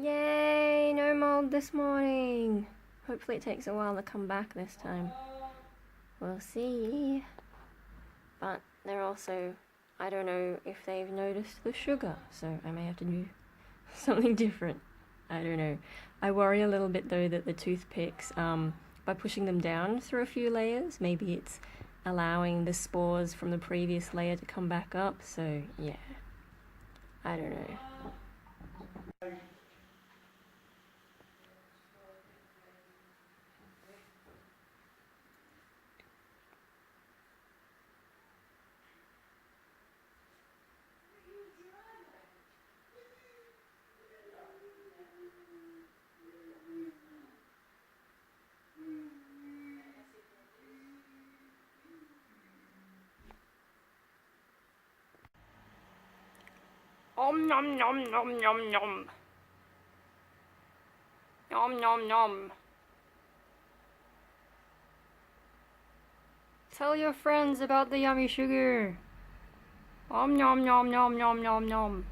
Yay, no mold this morning. Hopefully it takes a while to come back this time. We'll see. But they're also, I don't know if they've noticed the sugar, so I may have to do something different. I don't know. I worry a little bit though that the toothpicks, by pushing them down through a few layers, maybe it's allowing the spores from the previous layer to come back up, so yeah. I don't know. Om nom nom nom nom nom. Nom nom nom. Tell your friends about the yummy sugar. Om nom nom nom nom nom nom.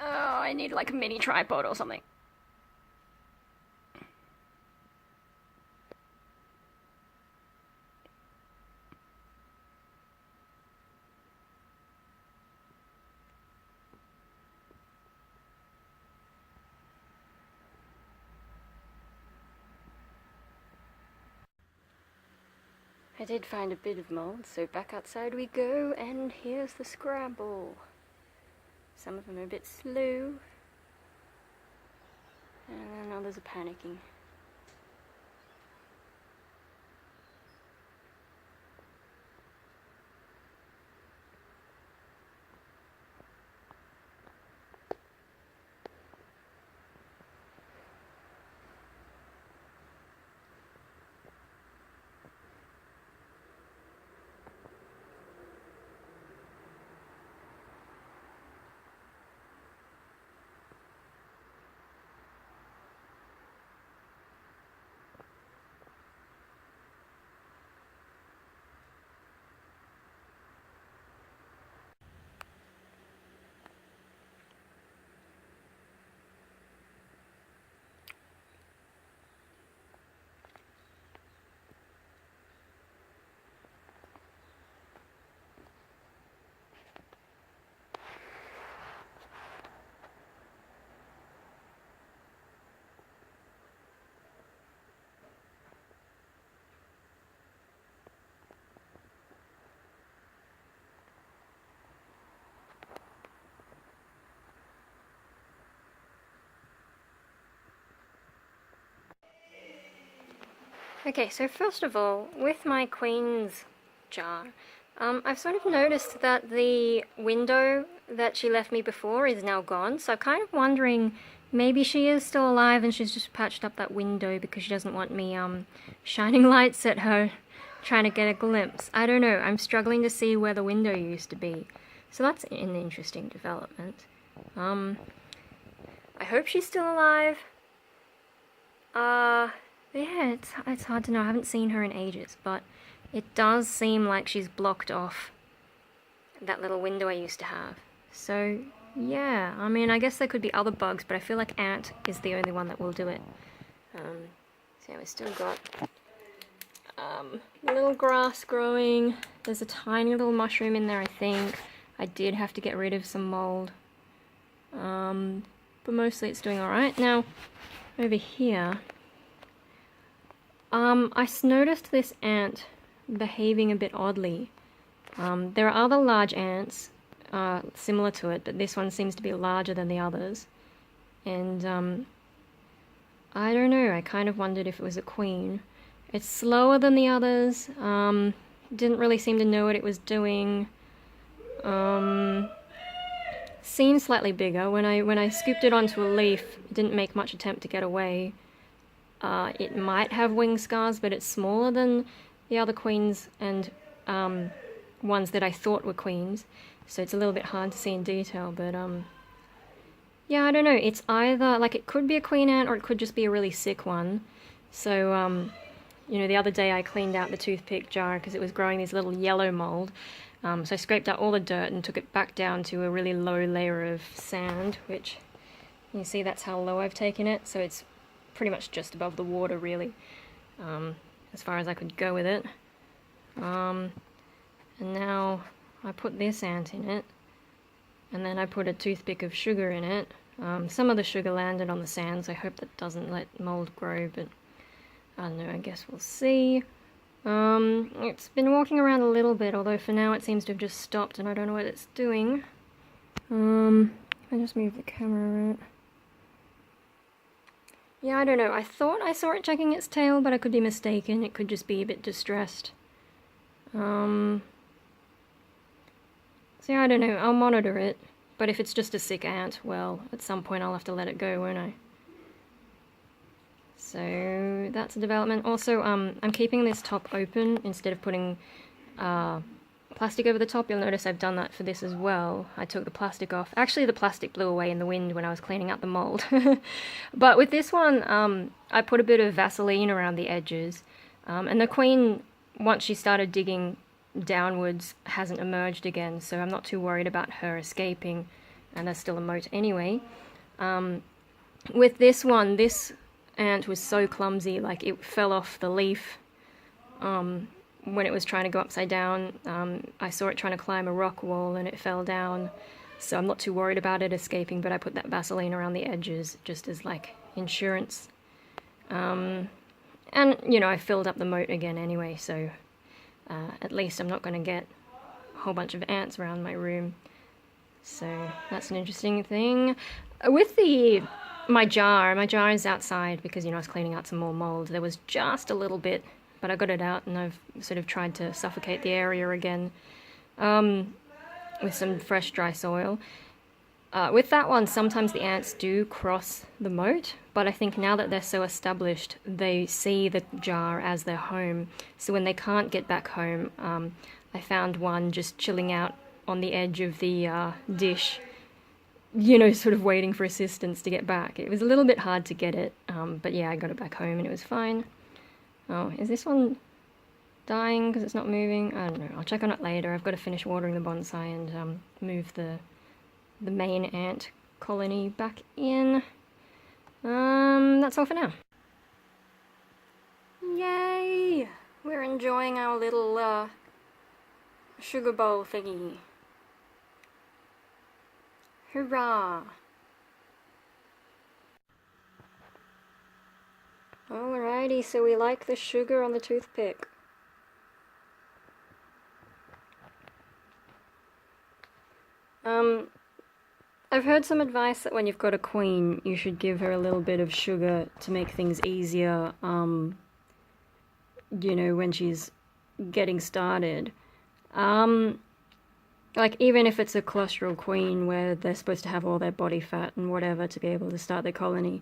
Oh, I need like a mini tripod or something. I did find a bit of mould, so back outside we go, and here's the scramble. Some of them are a bit slow, and others are panicking. Okay, so first of all, with my queen's jar, I've sort of noticed that the window that she left me before is now gone, so I'm kind of wondering, maybe she is still alive and she's just patched up that window because she doesn't want me shining lights at her, trying to get a glimpse. I don't know, I'm struggling to see where the window used to be. So that's an interesting development. I hope she's still alive. Yeah, it's hard to know. I haven't seen her in ages, but it does seem like she's blocked off that little window I used to have. So, yeah, I mean, I guess there could be other bugs, but I feel like ant is the only one that will do it. So we've still got little grass growing. There's a tiny little mushroom in there, I think. I did have to get rid of some mold. But mostly it's doing alright. Now, over here, I noticed this ant behaving a bit oddly. There are other large ants similar to it, but this one seems to be larger than the others. And I don't know, I kind of wondered if it was a queen. It's slower than the others, didn't really seem to know what it was doing. Seemed slightly bigger. When I scooped it onto a leaf, it didn't make much attempt to get away. It might have wing scars, but it's smaller than the other queens and ones that I thought were queens, so it's a little bit hard to see in detail, but yeah, I don't know, it's either, like, it could be a queen ant or it could just be a really sick one, so you know, the other day I cleaned out the toothpick jar because it was growing these little yellow mold. So I scraped out all the dirt and took it back down to a really low layer of sand, which you see that's how low I've taken it. So it's pretty much just above the water, really, as far as I could go with it. And now I put this ant in it, and then I put a toothpick of sugar in it. Some of the sugar landed on the sand, so I hope that doesn't let mold grow, but I don't know, I guess we'll see. It's been walking around a little bit, although for now it seems to have just stopped and I don't know what it's doing. I just moved the camera around. Yeah, I don't know. I thought I saw it checking its tail, but I could be mistaken. It could just be a bit distressed. So yeah, I don't know. I'll monitor it. But if it's just a sick ant, well, at some point I'll have to let it go, won't I? So that's a development. Also, I'm keeping this top open instead of putting plastic over the top. You'll notice I've done that for this as well. I took the plastic off. Actually, the plastic blew away in the wind when I was cleaning out the mold. But with this one, I put a bit of Vaseline around the edges. And the queen, once she started digging downwards, hasn't emerged again, so I'm not too worried about her escaping, and there's still a moat anyway. With this one, this ant was so clumsy, like it fell off the leaf when it was trying to go upside down. I saw it trying to climb a rock wall and it fell down, so I'm not too worried about it escaping, but I put that Vaseline around the edges just as like insurance. And you know, I filled up the moat again anyway, so at least I'm not going to get a whole bunch of ants around my room. So that's an interesting thing. With my jar is outside because, you know, I was cleaning out some more mold. There was just a little bit, but I got it out and I've sort of tried to suffocate the area again with some fresh dry soil. With that one, sometimes the ants do cross the moat, but I think now that they're so established, they see the jar as their home. So when they can't get back home, I found one just chilling out on the edge of the dish, you know, sort of waiting for assistance to get back. It was a little bit hard to get it, but yeah, I got it back home and it was fine. Oh, is this one dying because it's not moving? I don't know, I'll check on it later. I've got to finish watering the bonsai and move the main ant colony back in. That's all for now. Yay! We're enjoying our little sugar bowl thingy. Hurrah! Alrighty, so we like the sugar on the toothpick. I've heard some advice that when you've got a queen, you should give her a little bit of sugar to make things easier, you know, when she's getting started. Like, even if it's a cholesterol queen where they're supposed to have all their body fat and whatever to be able to start their colony.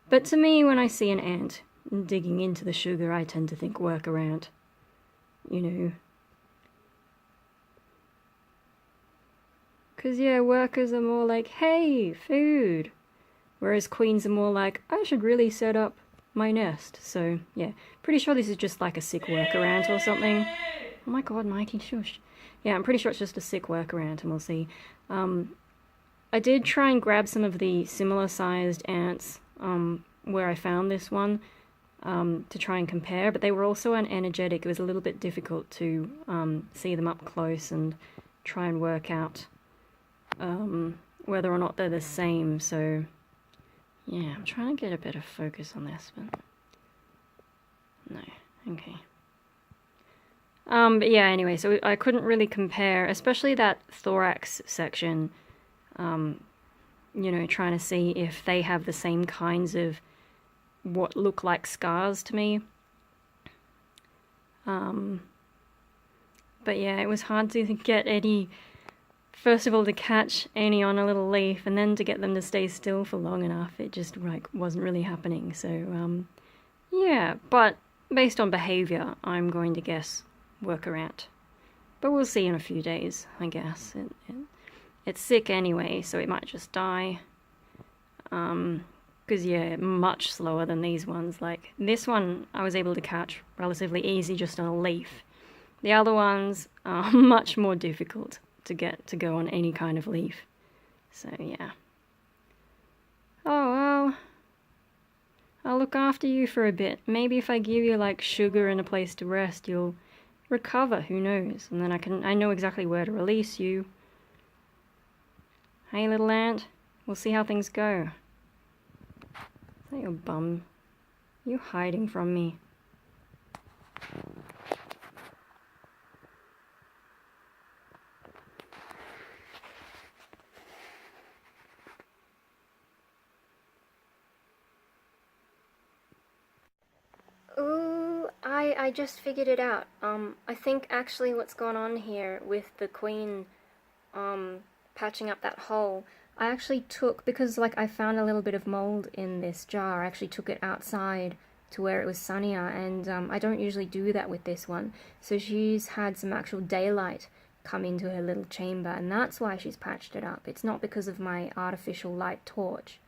But to me, when I see an ant digging into the sugar, I tend to think workaround, you know. Because, yeah, workers are more like, hey, food. Whereas queens are more like, I should really set up my nest. So, yeah, pretty sure this is just like a sick workaround or something. Oh my god, Mikey, shush. Yeah, I'm pretty sure it's just a sick workaround, and we'll see. I did try and grab some of the similar-sized ants where I found this one to try and compare, but they were also unenergetic. It was a little bit difficult to see them up close and try and work out whether or not they're the same, so yeah, I'm trying to get a better focus on this, but no, okay. But yeah, anyway, so I couldn't really compare, especially that thorax section, you know, trying to see if they have the same kinds of what look like scars to me. But yeah, it was hard to get any, first of all, to catch any on a little leaf, and then to get them to stay still for long enough. It just, like, wasn't really happening, so, yeah, but based on behavior, I'm going to guess workaround. But we'll see in a few days, I guess. It's sick anyway, so it might just die. Because, yeah, much slower than these ones. Like, this one I was able to catch relatively easy just on a leaf. The other ones are much more difficult to get to go on any kind of leaf. So, yeah. Oh, well, I'll look after you for a bit. Maybe if I give you, like, sugar and a place to rest, you'll recover, who knows? And then I know exactly where to release you. Hey, little ant, we'll see how things go. Is that your bum? You hiding from me? Ooh, I just figured it out. I think actually what's gone on here with the queen, patching up that hole, I actually took, because like I found a little bit of mold in this jar, I actually took it outside to where it was sunnier, and I don't usually do that with this one. So she's had some actual daylight come into her little chamber, and that's why she's patched it up. It's not because of my artificial light torch.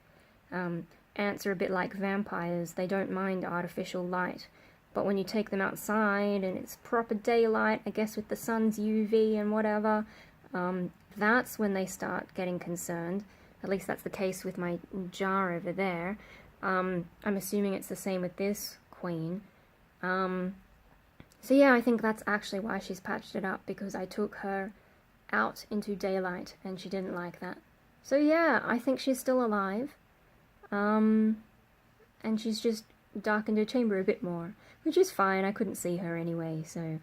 Ants are a bit like vampires, they don't mind artificial light. But when you take them outside and it's proper daylight, I guess with the sun's UV and whatever, that's when they start getting concerned. At least that's the case with my jar over there. I'm assuming it's the same with this queen. So yeah, I think that's actually why she's patched it up, because I took her out into daylight and she didn't like that. So yeah, I think she's still alive. And she's just darkened her chamber a bit more, which is fine, I couldn't see her anyway, so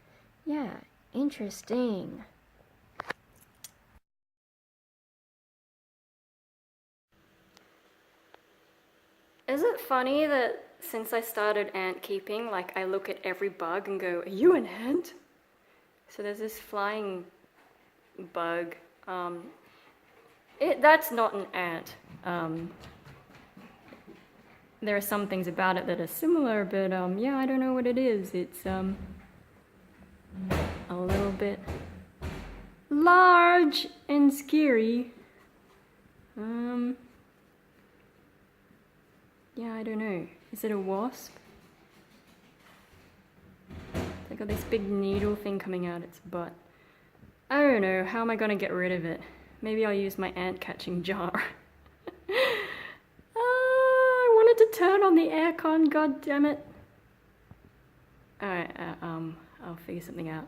yeah, interesting. Is it funny that since I started ant keeping, like I look at every bug and go, are you an ant? So there's this flying bug, that's not an ant. There are some things about it that are similar, but yeah, I don't know what it is. It's a little bit large and scary. Yeah, I don't know. Is it a wasp? It's got this big needle thing coming out its butt. I don't know. How am I gonna get rid of it? Maybe I'll use my ant catching jar. I wanted to turn on the aircon, god damn it. Alright, I'll figure something out.